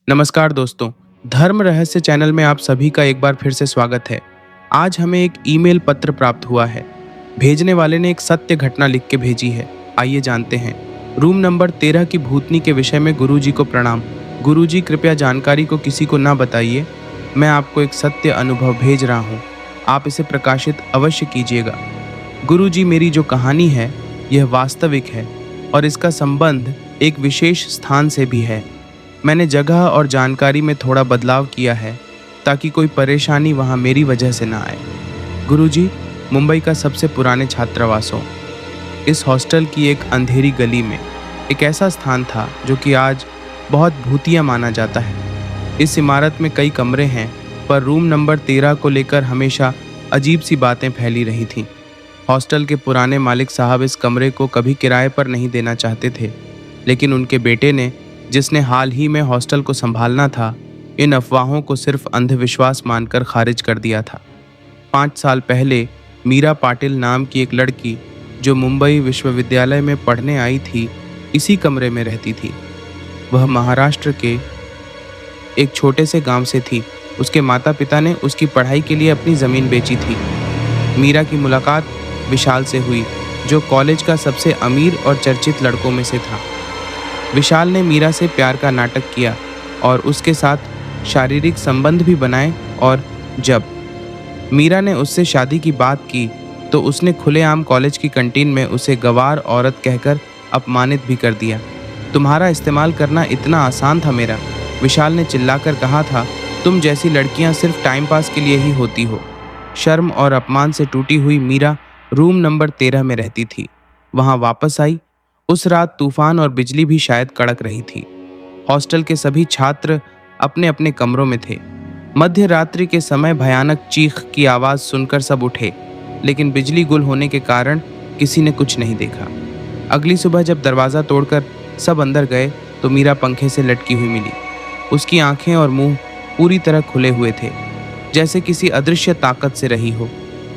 नमस्कार दोस्तों। धर्म रहस्य चैनल में आप सभी का एक बार फिर से स्वागत है। आज हमें एक ईमेल पत्र प्राप्त हुआ है। भेजने वाले ने एक सत्य घटना लिख के भेजी है। आइए जानते हैं। रूम नंबर 13 की भूतनी के विषय में गुरुजी को प्रणाम। गुरुजी कृपया जानकारी को किसी को ना बताइए। मैं आपको एक सत्य अनुभव भेज रहा हूँ। आप इसे प्रकाशित अवश्य कीजिएगा। गुरुजी, मेरी जो कहानी है यह वास्तविक है और इसका संबंध एक विशेष स्थान से भी है। मैंने जगह और जानकारी में थोड़ा बदलाव किया है ताकि कोई परेशानी वहाँ मेरी वजह से ना आए। गुरुजी, मुंबई का सबसे पुराने छात्रावास हो। इस हॉस्टल की एक अंधेरी गली में एक ऐसा स्थान था जो कि आज बहुत भूतिया माना जाता है। इस इमारत में कई कमरे हैं, पर रूम नंबर 13 को लेकर हमेशा अजीब सी बातें फैली रही थीं। हॉस्टल के पुराने मालिक साहब इस कमरे को कभी किराए पर नहीं देना चाहते थे, लेकिन उनके बेटे ने, जिसने हाल ही में हॉस्टल को संभालना था, इन अफवाहों को सिर्फ अंधविश्वास मानकर खारिज कर दिया था। 5 साल पहले मीरा पाटिल नाम की एक लड़की, जो मुंबई विश्वविद्यालय में पढ़ने आई थी, इसी कमरे में रहती थी। वह महाराष्ट्र के एक छोटे से गांव से थी। उसके माता पिता ने उसकी पढ़ाई के लिए अपनी ज़मीन बेची थी। मीरा की मुलाकात विशाल से हुई, जो कॉलेज का सबसे अमीर और चर्चित लड़कों में से था। विशाल ने मीरा से प्यार का नाटक किया और उसके साथ शारीरिक संबंध भी बनाए, और जब मीरा ने उससे शादी की बात की तो उसने खुलेआम कॉलेज की कैंटीन में उसे गवार औरत कहकर अपमानित भी कर दिया। तुम्हारा इस्तेमाल करना इतना आसान था मेरा, विशाल ने चिल्लाकर कहा था। तुम जैसी लड़कियां सिर्फ टाइम पास के लिए ही होती हो। शर्म और अपमान से टूटी हुई मीरा रूम नंबर 13 में रहती थी। वहां वापस आई। उस रात तूफान और बिजली भी शायद कड़क रही थी। हॉस्टल के सभी छात्र अपने अपने कमरों में थे। मध्य रात्रि के समय भयानक चीख की आवाज़ सुनकर सब उठे, लेकिन बिजली गुल होने के कारण किसी ने कुछ नहीं देखा। अगली सुबह जब दरवाज़ा तोड़कर सब अंदर गए तो मीरा पंखे से लटकी हुई मिली। उसकी आंखें और मुंह पूरी तरह खुले हुए थे, जैसे किसी अदृश्य ताकत से रही हो।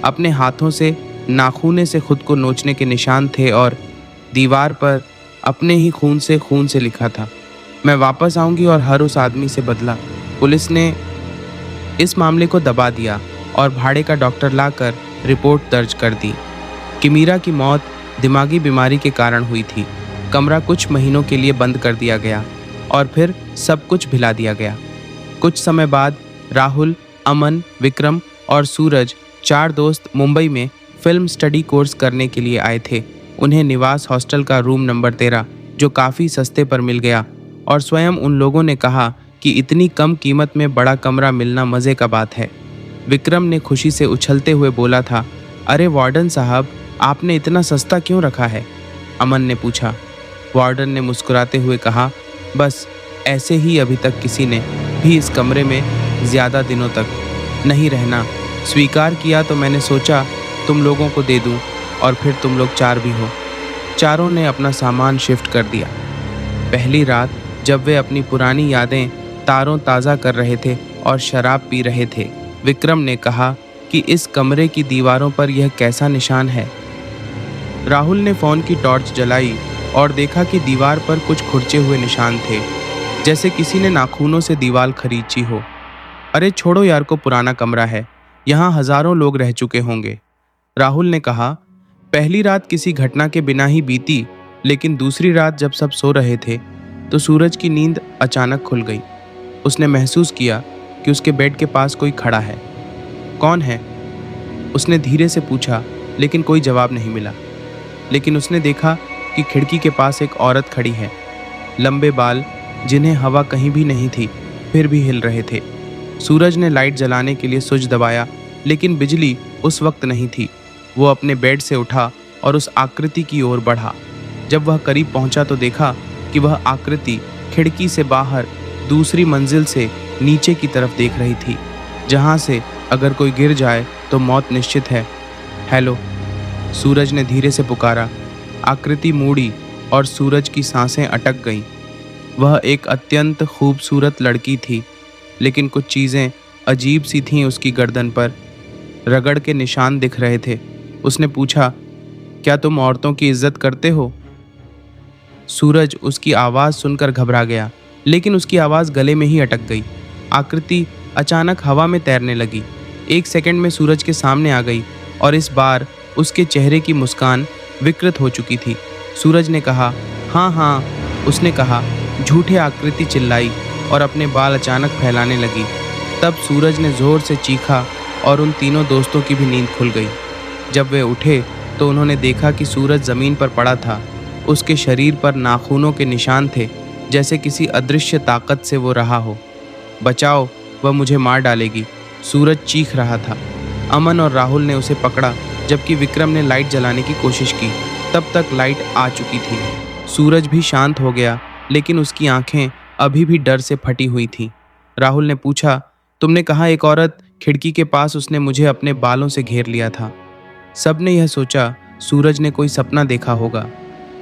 अपने हाथों से नाखूने से खुद को नोचने के निशान थे और दीवार पर अपने ही खून से लिखा था, मैं वापस आऊंगी, और हर उस आदमी से बदला। पुलिस ने इस मामले को दबा दिया और भाड़े का डॉक्टर लाकर रिपोर्ट दर्ज कर दी कि मीरा की मौत दिमागी बीमारी के कारण हुई थी। कमरा कुछ महीनों के लिए बंद कर दिया गया और फिर सब कुछ भिला दिया गया। कुछ समय बाद राहुल, अमन, विक्रम और सूरज, 4 दोस्त मुंबई में फिल्म स्टडी कोर्स करने के लिए आए थे। उन्हें निवास हॉस्टल का रूम नंबर 13, जो काफ़ी सस्ते पर मिल गया, और स्वयं उन लोगों ने कहा कि इतनी कम कीमत में बड़ा कमरा मिलना मज़े का बात है। विक्रम ने खुशी से उछलते हुए बोला था, अरे वार्डन साहब, आपने इतना सस्ता क्यों रखा है? अमन ने पूछा। वार्डन ने मुस्कुराते हुए कहा, बस ऐसे ही अभी तक किसी ने भी इस कमरे में ज़्यादा दिनों तक नहीं रहना स्वीकार किया, तो मैंने सोचा तुम लोगों को दे दूं, और फिर तुम लोग 4 भी हो। चारों ने अपना सामान शिफ्ट कर दिया। पहली रात जब वे अपनी पुरानी यादें तारों ताज़ा कर रहे थे और शराब पी रहे थे, विक्रम ने कहा कि इस कमरे की दीवारों पर यह कैसा निशान है। राहुल ने फ़ोन की टॉर्च जलाई और देखा कि दीवार पर कुछ खुरचे हुए निशान थे, जैसे किसी ने नाखूनों से दीवार खरींची हो। अरे छोड़ो यार, को पुराना कमरा है, यहाँ हज़ारों लोग रह चुके होंगे, राहुल ने कहा। पहली रात किसी घटना के बिना ही बीती, लेकिन दूसरी रात जब सब सो रहे थे तो सूरज की नींद अचानक खुल गई। उसने महसूस किया कि उसके बेड के पास कोई खड़ा है। कौन है? उसने धीरे से पूछा, लेकिन कोई जवाब नहीं मिला। लेकिन उसने देखा कि खिड़की के पास एक औरत खड़ी है। लंबे बाल, जिन्हें हवा कहीं भी नहीं थी, फिर भी हिल रहे थे। सूरज ने लाइट जलाने के लिए स्विच दबाया, लेकिन बिजली उस वक्त नहीं थी। वो अपने बेड से उठा और उस आकृति की ओर बढ़ा। जब वह करीब पहुंचा तो देखा कि वह आकृति खिड़की से बाहर दूसरी मंजिल से नीचे की तरफ देख रही थी, जहां से अगर कोई गिर जाए तो मौत निश्चित है। हेलो, सूरज ने धीरे से पुकारा। आकृति मुड़ी और सूरज की सांसें अटक गईं। वह एक अत्यंत खूबसूरत लड़की थी, लेकिन कुछ चीज़ें अजीब सी थीं। उसकी गर्दन पर रगड़ के निशान दिख रहे थे। उसने पूछा, क्या तुम औरतों की इज्जत करते हो? सूरज उसकी आवाज़ सुनकर घबरा गया, लेकिन उसकी आवाज़ गले में ही अटक गई। आकृति अचानक हवा में तैरने लगी। 1 सेकंड में सूरज के सामने आ गई और इस बार उसके चेहरे की मुस्कान विकृत हो चुकी थी। सूरज ने कहा, हाँ हाँ, उसने कहा। झूठे आकृति चिल्लाई और अपने बाल अचानक फैलाने लगी। तब सूरज ने जोर से चीखा और उन तीनों दोस्तों की भी नींद खुल गई। जब वे उठे तो उन्होंने देखा कि सूरज ज़मीन पर पड़ा था। उसके शरीर पर नाखूनों के निशान थे, जैसे किसी अदृश्य ताकत से वो रहा हो। बचाओ, वह मुझे मार डालेगी, सूरज चीख रहा था। अमन और राहुल ने उसे पकड़ा, जबकि विक्रम ने लाइट जलाने की कोशिश की। तब तक लाइट आ चुकी थी। सूरज भी शांत हो गया, लेकिन उसकी आंखें अभी भी डर से फटी हुई थीं। राहुल ने पूछा, तुमने कहा एक औरत खिड़की के पास, उसने मुझे अपने बालों से घेर लिया था। सबने यह सोचा सूरज ने कोई सपना देखा होगा।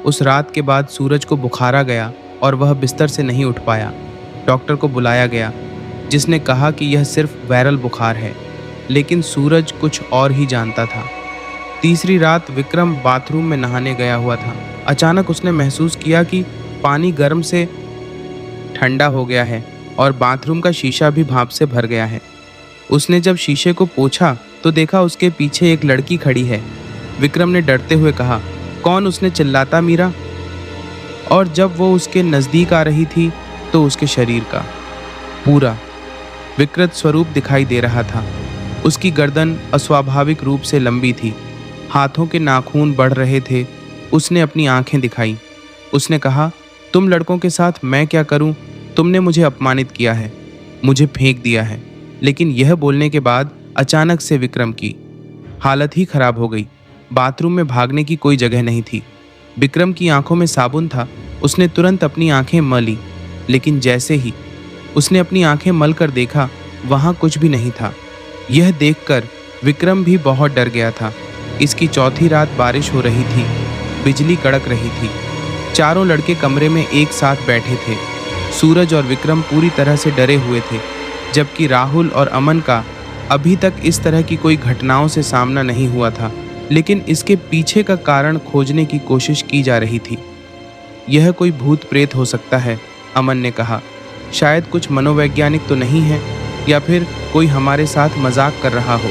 उस रात के बाद सूरज को बुखार आ गया और वह बिस्तर से नहीं उठ पाया। डॉक्टर को बुलाया गया, जिसने कहा कि यह सिर्फ वायरल बुखार है, लेकिन सूरज कुछ और ही जानता था। तीसरी रात विक्रम बाथरूम में नहाने गया हुआ था। अचानक उसने महसूस किया कि पानी गर्म से ठंडा हो गया है और बाथरूम का शीशा भी भाप से भर गया है। उसने जब शीशे को पोंछा तो देखा उसके पीछे एक लड़की खड़ी है। विक्रम ने डरते हुए कहा, कौन? उसने चिल्लाता, मीरा। और जब वो उसके नज़दीक आ रही थी तो उसके शरीर का पूरा विकृत स्वरूप दिखाई दे रहा था। उसकी गर्दन अस्वाभाविक रूप से लंबी थी, हाथों के नाखून बढ़ रहे थे। उसने अपनी आंखें दिखाई। उसने कहा, तुम लड़कों के साथ मैं क्या करूं? तुमने मुझे अपमानित किया है, मुझे फेंक दिया है। लेकिन यह बोलने के बाद अचानक से विक्रम की हालत ही खराब हो गई। बाथरूम में भागने की कोई जगह नहीं थी। विक्रम की आंखों में साबुन था। उसने तुरंत अपनी आंखें मली, लेकिन जैसे ही उसने अपनी आंखें मल कर देखा, वहां कुछ भी नहीं था। यह देखकर विक्रम भी बहुत डर गया था। इसकी चौथी रात बारिश हो रही थी, बिजली कड़क रही थी। चारों लड़के कमरे में एक साथ बैठे थे। सूरज और विक्रम पूरी तरह से डरे हुए थे, जबकि राहुल और अमन का अभी तक इस तरह की कोई घटनाओं से सामना नहीं हुआ था। लेकिन इसके पीछे का कारण खोजने की कोशिश की जा रही थी। यह कोई भूत प्रेत हो सकता है, अमन ने कहा। शायद कुछ मनोवैज्ञानिक तो नहीं है, या फिर कोई हमारे साथ मजाक कर रहा हो।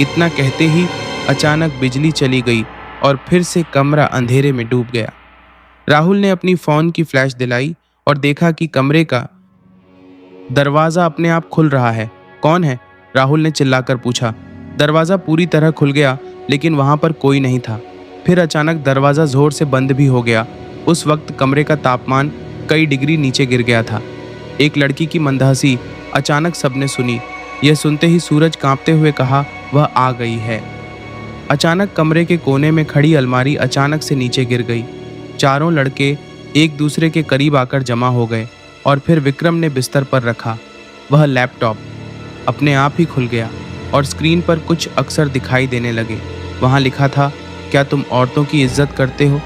इतना कहते ही अचानक बिजली चली गई और फिर से कमरा अंधेरे में डूब गया। राहुल ने अपनी फ़ोन की फ्लैश दिलाई और देखा कि कमरे का दरवाज़ा अपने आप खुल रहा है। कौन है? राहुल ने चिल्लाकर पूछा। दरवाज़ा पूरी तरह खुल गया, लेकिन वहाँ पर कोई नहीं था। फिर अचानक दरवाज़ा ज़ोर से बंद भी हो गया। उस वक्त कमरे का तापमान कई डिग्री नीचे गिर गया था। एक लड़की की मंदहंसी अचानक सबने सुनी। यह सुनते ही सूरज कांपते हुए कहा, वह आ गई है। अचानक कमरे के कोने में खड़ी अलमारी अचानक से नीचे गिर गई। चारों लड़के एक दूसरे के करीब आकर जमा हो गए और फिर विक्रम ने बिस्तर पर रखा। वह लैपटॉप अपने आप ही खुल गया और स्क्रीन पर कुछ अक्षर दिखाई देने लगे। वहाँ लिखा था, क्या तुम औरतों की इज्जत करते हो?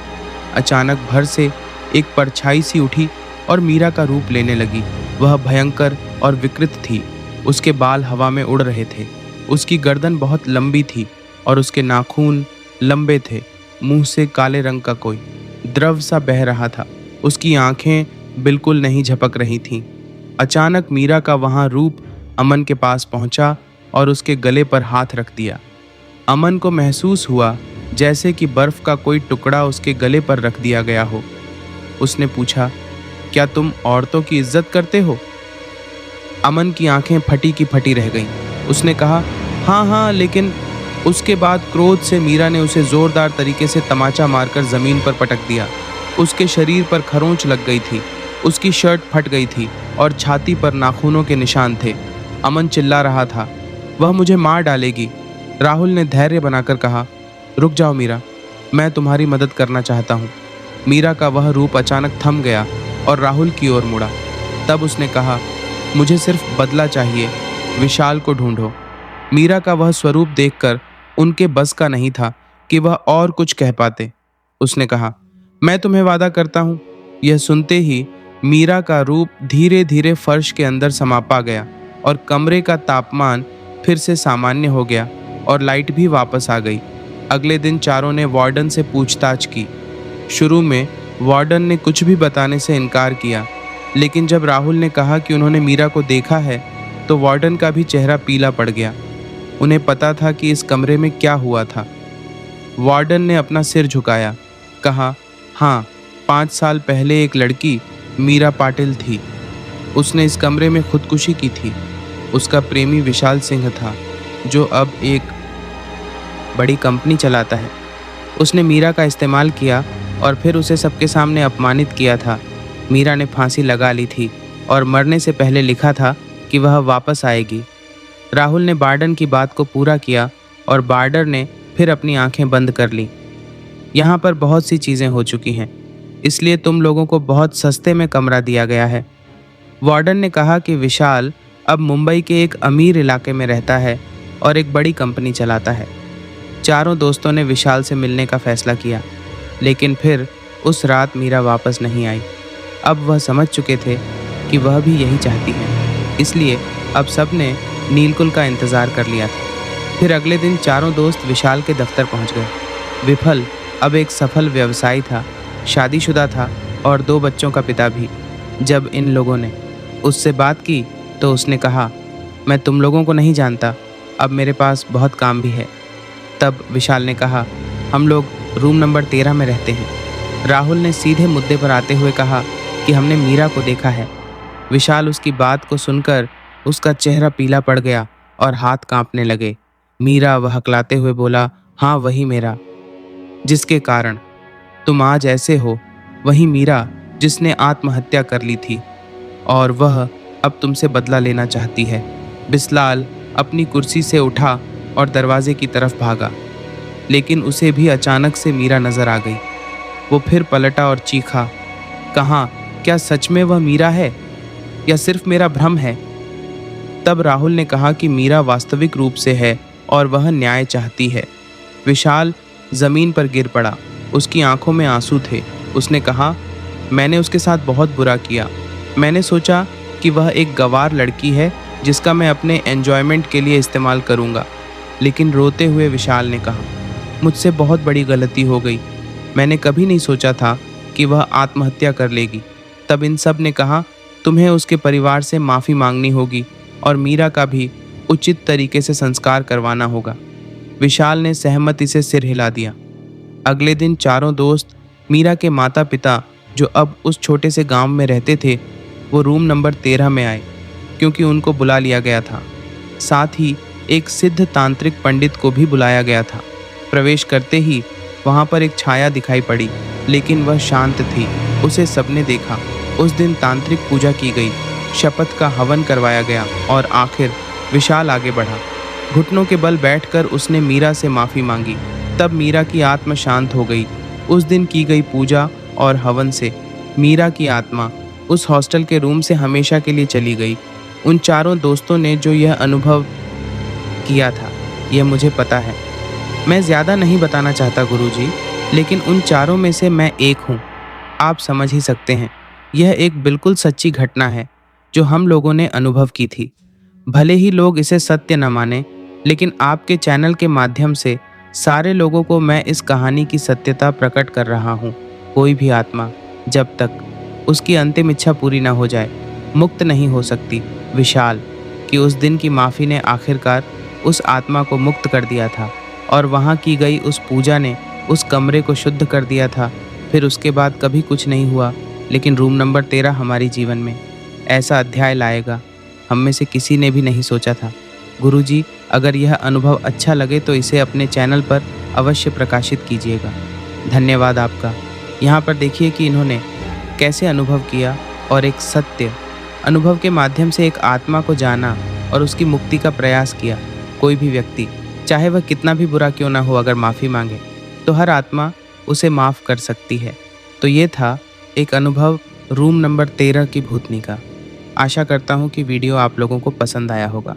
अचानक भर से एक परछाई सी उठी और मीरा का रूप लेने लगी। वह भयंकर और विकृत थी। उसके बाल हवा में उड़ रहे थे। उसकी गर्दन बहुत लंबी थी और उसके नाखून लंबे थे। मुंह से काले रंग का कोई द्रव सा बह रहा था। उसकी आंखें बिल्कुल नहीं झपक रही थीं। अचानक मीरा का वहाँ रूप अमन के पास पहुँचा और उसके गले पर हाथ रख दिया। अमन को महसूस हुआ जैसे कि बर्फ का कोई टुकड़ा उसके गले पर रख दिया गया हो। उसने पूछा, क्या तुम औरतों की इज्जत करते हो? अमन की आंखें फटी की फटी रह गईं। उसने कहा, हाँ हाँ, लेकिन उसके बाद क्रोध से मीरा ने उसे जोरदार तरीके से तमाचा मारकर जमीन पर पटक दिया। उसके शरीर पर खरोंच लग गई थी। उसकी शर्ट फट गई थी और छाती पर नाखूनों के निशान थे। अमन चिल्ला रहा था, वह मुझे मार डालेगी। राहुल ने धैर्य बनाकर कहा, रुक जाओ मीरा, मैं तुम्हारी मदद करना चाहता हूँ। मीरा का वह रूप अचानक थम गया और राहुल की ओर मुड़ा। तब उसने कहा, मुझे सिर्फ बदला चाहिए, विशाल को ढूंढो। मीरा का वह स्वरूप देखकर उनके बस का नहीं था कि वह और कुछ कह पाते। उसने कहा, मैं तुम्हें वादा करता हूँ। यह सुनते ही मीरा का रूप धीरे धीरे फर्श के अंदर समा पा गया और कमरे का तापमान फिर से सामान्य हो गया और लाइट भी वापस आ गई। अगले दिन चारों ने वार्डन से पूछताछ की। शुरू में वार्डन ने कुछ भी बताने से इनकार किया, लेकिन जब राहुल ने कहा कि उन्होंने मीरा को देखा है तो वार्डन का भी चेहरा पीला पड़ गया। उन्हें पता था कि इस कमरे में क्या हुआ था। वार्डन ने अपना सिर झुकाया, कहा, हाँ, 5 साल पहले एक लड़की मीरा पाटिल थी। उसने इस कमरे में खुदकुशी की थी। उसका प्रेमी विशाल सिंह था, जो अब एक बड़ी कंपनी चलाता है। उसने मीरा का इस्तेमाल किया और फिर उसे सबके सामने अपमानित किया था। मीरा ने फांसी लगा ली थी और मरने से पहले लिखा था कि वह वापस आएगी। राहुल ने बार्डन की बात को पूरा किया और बार्डर ने फिर अपनी आंखें बंद कर ली। यहाँ पर बहुत सी चीज़ें हो चुकी हैं, इसलिए तुम लोगों को बहुत सस्ते में कमरा दिया गया है। वार्डन ने कहा कि विशाल अब मुंबई के एक अमीर इलाके में रहता है और एक बड़ी कंपनी चलाता है। चारों दोस्तों ने विशाल से मिलने का फैसला किया, लेकिन फिर उस रात मीरा वापस नहीं आई। अब वह समझ चुके थे कि वह भी यही चाहती है, इसलिए अब सब ने नीलकुल का इंतज़ार कर लिया था। फिर अगले दिन चारों दोस्त विशाल के दफ्तर पहुंच गए। विफल अब एक सफल व्यवसायी था, शादीशुदा था और 2 बच्चों का पिता भी। जब इन लोगों ने उससे बात की तो उसने कहा, मैं तुम लोगों को नहीं जानता, अब मेरे पास बहुत काम भी है। तब विशाल ने कहा, हम लोग रूम नंबर 13 में रहते हैं। राहुल ने सीधे मुद्दे पर आते हुए कहा कि हमने मीरा को देखा है। विशाल उसकी बात को सुनकर उसका चेहरा पीला पड़ गया और हाथ कांपने लगे। मीरा, वह हकलाते हुए बोला, हाँ वही मेरा, जिसके कारण तुम आज ऐसे हो, वही मीरा जिसने आत्महत्या कर ली थी और वह अब तुमसे बदला लेना चाहती है। बिस्लाल अपनी कुर्सी से उठा और दरवाजे की तरफ भागा, लेकिन उसे भी अचानक से मीरा नजर आ गई। वो फिर पलटा और चीखा, कहाँ, क्या सच में वह मीरा है या सिर्फ मेरा भ्रम है? तब राहुल ने कहा कि मीरा वास्तविक रूप से है और वह न्याय चाहती है। विशाल जमीन पर गिर पड़ा, उसकी आंखों में आंसू थे। उसने कहा, मैंने उसके साथ बहुत बुरा किया। मैंने सोचा कि वह एक गंवार लड़की है जिसका मैं अपने एंजॉयमेंट के लिए इस्तेमाल करूंगा। लेकिन रोते हुए विशाल ने कहा, मुझसे बहुत बड़ी गलती हो गई। मैंने कभी नहीं सोचा था कि वह आत्महत्या कर लेगी। तब इन सब ने कहा, तुम्हें उसके परिवार से माफ़ी मांगनी होगी और मीरा का भी उचित तरीके से संस्कार करवाना होगा। विशाल ने सहमति से सिर हिला दिया। अगले दिन चारों दोस्त मीरा के माता पिता, जो अब उस छोटे से गांव में रहते थे, वो रूम नंबर 13 में आए क्योंकि उनको बुला लिया गया था। साथ ही एक सिद्ध तांत्रिक पंडित को भी बुलाया गया था। प्रवेश करते ही वहाँ पर एक छाया दिखाई पड़ी, लेकिन वह शांत थी। उसे सबने देखा। उस दिन तांत्रिक पूजा की गई, शपथ का हवन करवाया गया और आखिर विशाल आगे बढ़ा। घुटनों के बल बैठकर उसने मीरा से माफ़ी मांगी। तब मीरा की आत्मा शांत हो गई। उस दिन की गई पूजा और हवन से मीरा की आत्मा उस हॉस्टल के रूम से हमेशा के लिए चली गई। उन चारों दोस्तों ने जो यह अनुभव किया था, यह मुझे पता है। मैं ज़्यादा नहीं बताना चाहता गुरुजी, लेकिन उन चारों में से मैं एक हूँ। आप समझ ही सकते हैं, यह एक बिल्कुल सच्ची घटना है जो हम लोगों ने अनुभव की थी। भले ही लोग इसे सत्य न माने, लेकिन आपके चैनल के माध्यम से सारे लोगों को मैं इस कहानी की सत्यता प्रकट कर रहा हूँ। कोई भी आत्मा जब तक उसकी अंतिम इच्छा पूरी ना हो जाए, मुक्त नहीं हो सकती। विशाल की उस दिन की माफ़ी ने आखिरकार उस आत्मा को मुक्त कर दिया था और वहाँ की गई उस पूजा ने उस कमरे को शुद्ध कर दिया था। फिर उसके बाद कभी कुछ नहीं हुआ, लेकिन रूम नंबर 13 हमारे जीवन में ऐसा अध्याय लाएगा, हम में से किसी ने भी नहीं सोचा था। गुरुजी, अगर यह अनुभव अच्छा लगे तो इसे अपने चैनल पर अवश्य प्रकाशित कीजिएगा। धन्यवाद आपका। यहाँ पर देखिए कि इन्होंने कैसे अनुभव किया और एक सत्य अनुभव के माध्यम से एक आत्मा को जाना और उसकी मुक्ति का प्रयास किया। कोई भी व्यक्ति, चाहे वह कितना भी बुरा क्यों ना हो, अगर माफ़ी मांगे तो हर आत्मा उसे माफ़ कर सकती है। तो ये था एक अनुभव रूम नंबर 13 की भूतनी का। आशा करता हूँ कि वीडियो आप लोगों को पसंद आया होगा।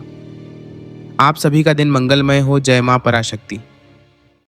आप सभी का दिन मंगलमय हो। जय माँ पराशक्ति।